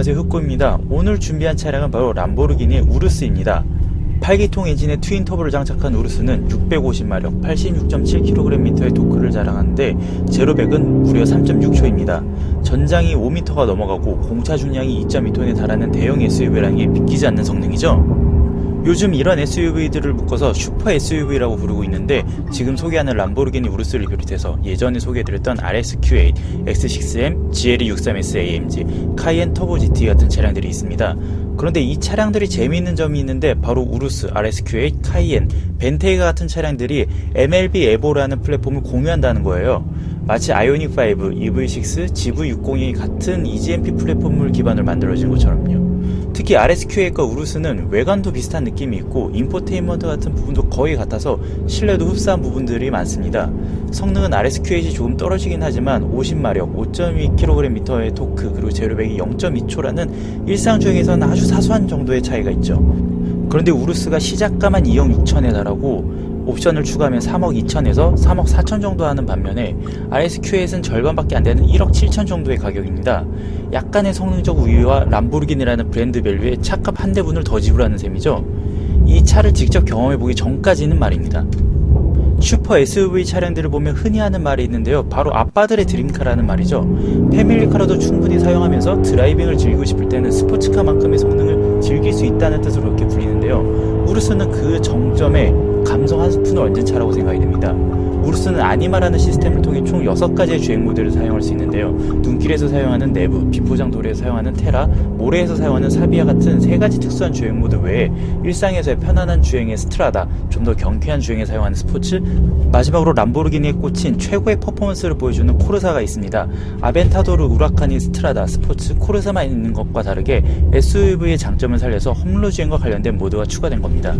안녕하세요, 흑고입니다. 오늘 준비한 차량은 바로 람보르기니의 우루스입니다. 8기통 엔진에 트윈 터보를 장착한 우루스는 650마력 86.7kgm의 토크를 자랑하는데 제로백은 무려 3.6초입니다. 전장이 5m가 넘어가고 공차 중량이 2.2톤에 달하는 대형 SUV라는 게 믿기지 않는 성능이죠. 요즘 이런 SUV들을 묶어서 슈퍼 SUV라고 부르고 있는데 지금 소개하는 람보르기니 우루스를 비롯해서 예전에 소개해드렸던 RSQ8, X6M, GLE63S AMG, 카이엔 터보 GT 같은 차량들이 있습니다. 그런데 이 차량들이 재미있는 점이 있는데 바로 우루스, RSQ8, 카이엔, 벤테이가 같은 차량들이 MLB 에보라는 플랫폼을 공유한다는 거예요. 마치 아이오닉5, EV6, GV60이 같은 EGMP 플랫폼을 기반으로 만들어진 것처럼요. 특히 RSQ8과 우루스는 외관도 비슷한 느낌이 있고 인포테인먼트 같은 부분도 거의 같아서 실내도 흡사한 부분들이 많습니다. 성능은 RSQ8이 조금 떨어지긴 하지만 50마력, 5.2kgm의 토크, 그리고 제로백이 0.2초라는 일상주행에서는 아주 사소한 정도의 차이가 있죠. 그런데 우루스가 시작가만 2억 6천에 달하고 옵션을 추가하면 3억 2천에서 3억 4천 정도 하는 반면에 RSQ8은 절반밖에 안되는 1억 7천 정도의 가격입니다. 약간의 성능적 우위와 람보르기니라는 브랜드 밸류에 차값 한 대분을 더 지불하는 셈이죠. 이 차를 직접 경험해보기 전까지는 말입니다. 슈퍼 SUV 차량들을 보면 흔히 하는 말이 있는데요, 바로 아빠들의 드림카라는 말이죠. 패밀리카로도 충분히 사용하면서 드라이빙을 즐기고 싶을 때는 스포츠카만큼의 성능을 즐길 수 있다는 뜻으로 그렇게 불리는데요, 우루스는 그 정점에 감성 한 스푼을 얹은 차라고 생각이 됩니다. 우루스는 아니마라는 시스템을 통해 총 6가지의 주행 모델을 사용할 수 있는데요, 눈길에서 사용하는 내부, 비포장 도로에서 사용하는 테라, 모래에서 사용하는 사비아 같은 3가지 특수한 주행 모드 외에 일상에서의 편안한 주행의 스트라다, 좀 더 경쾌한 주행에 사용하는 스포츠, 마지막으로 람보르기니에 꽂힌 최고의 퍼포먼스를 보여주는 코르사가 있습니다. 아벤타도르, 우라카니, 스트라다, 스포츠, 코르사만 있는 것과 다르게 SUV의 장점을 살려서 험로 주행과 관련된 모드가 추가된 겁니다.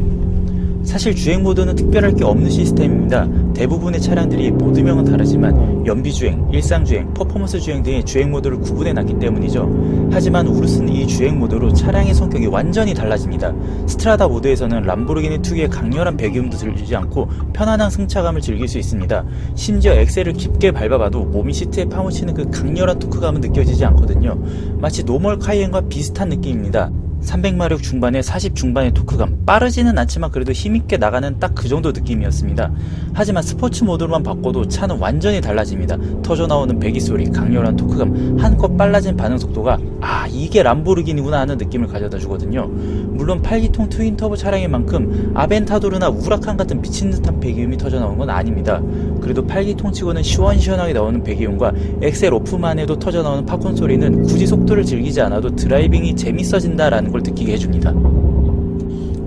사실 주행 모드는 특별할 게 없는 시스템입니다. 대부분의 차량들이 모드명은 다르지만 연비주행, 일상주행, 퍼포먼스 주행 등의 주행 모드를 구분해 놨기 때문이죠. 하지만 우루스는 이 주행 모드로 차량의 성격이 완전히 달라집니다. 스트라다 모드에서는 람보르기니 특유의 강렬한 배기음도 들리지 않고 편안한 승차감을 즐길 수 있습니다. 심지어 엑셀을 깊게 밟아봐도 몸이 시트에 파묻히는 그 강렬한 토크감은 느껴지지 않거든요. 마치 노멀 카이엔과 비슷한 느낌입니다. 300마력 중반에 40 중반의 토크감, 빠르지는 않지만 그래도 힘있게 나가는 딱 그 정도 느낌이었습니다. 하지만 스포츠 모드로만 바꿔도 차는 완전히 달라집니다. 터져나오는 배기소리, 강렬한 토크감, 한껏 빨라진 반응 속도가 이게 람보르기니구나 하는 느낌을 가져다 주거든요. 물론 8기통 트윈 터보 차량인 만큼 아벤타도르나 우라칸 같은 미친듯한 배기음이 터져나오는 건 아닙니다. 그래도 8기통 치고는 시원시원하게 나오는 배기음과 엑셀 오프만 해도 터져나오는 팝콘 소리는 굳이 속도를 즐기지 않아도 드라이빙이 재밌어진다라는 걸 느끼게 해줍니다.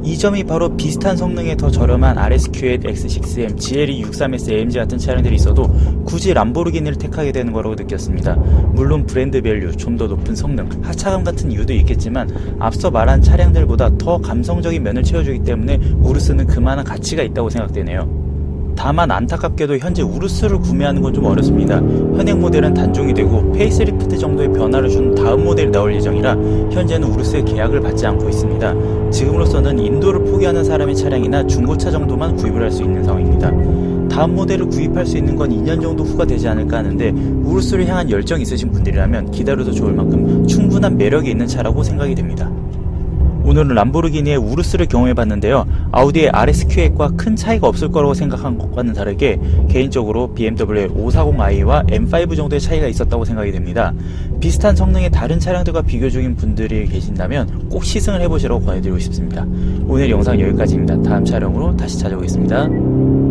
이 점이 바로 비슷한 성능에 더 저렴한 RSQ8, X6M, GLE63S AMG 같은 차량들이 있어도 굳이 람보르기니를 택하게 되는 거라고 느꼈습니다. 물론 브랜드 밸류, 좀 더 높은 성능, 하차감 같은 이유도 있겠지만 앞서 말한 차량들보다 더 감성적인 면을 채워주기 때문에 우루스는 그만한 가치가 있다고 생각되네요. 다만 안타깝게도 현재 우루스를 구매하는 건 좀 어렵습니다. 현행 모델은 단종이 되고 페이스리프트 정도의 변화를 준 다음 모델이 나올 예정이라 현재는 우루스의 계약을 받지 않고 있습니다. 지금으로서는 인도를 포기하는 사람의 차량이나 중고차 정도만 구입을 할 수 있는 상황입니다. 다음 모델을 구입할 수 있는 건 2년 정도 후가 되지 않을까 하는데 우루스를 향한 열정이 있으신 분들이라면 기다려도 좋을 만큼 충분한 매력이 있는 차라고 생각이 됩니다. 오늘은 람보르기니의 우루스를 경험해봤는데요, 아우디의 RSQ8과 큰 차이가 없을 거라고 생각한 것과는 다르게 개인적으로 BMW의 540i와 M5 정도의 차이가 있었다고 생각이 됩니다. 비슷한 성능의 다른 차량들과 비교 중인 분들이 계신다면 꼭 시승을 해보시라고 권해드리고 싶습니다. 오늘 영상 여기까지입니다. 다음 촬영으로 다시 찾아오겠습니다.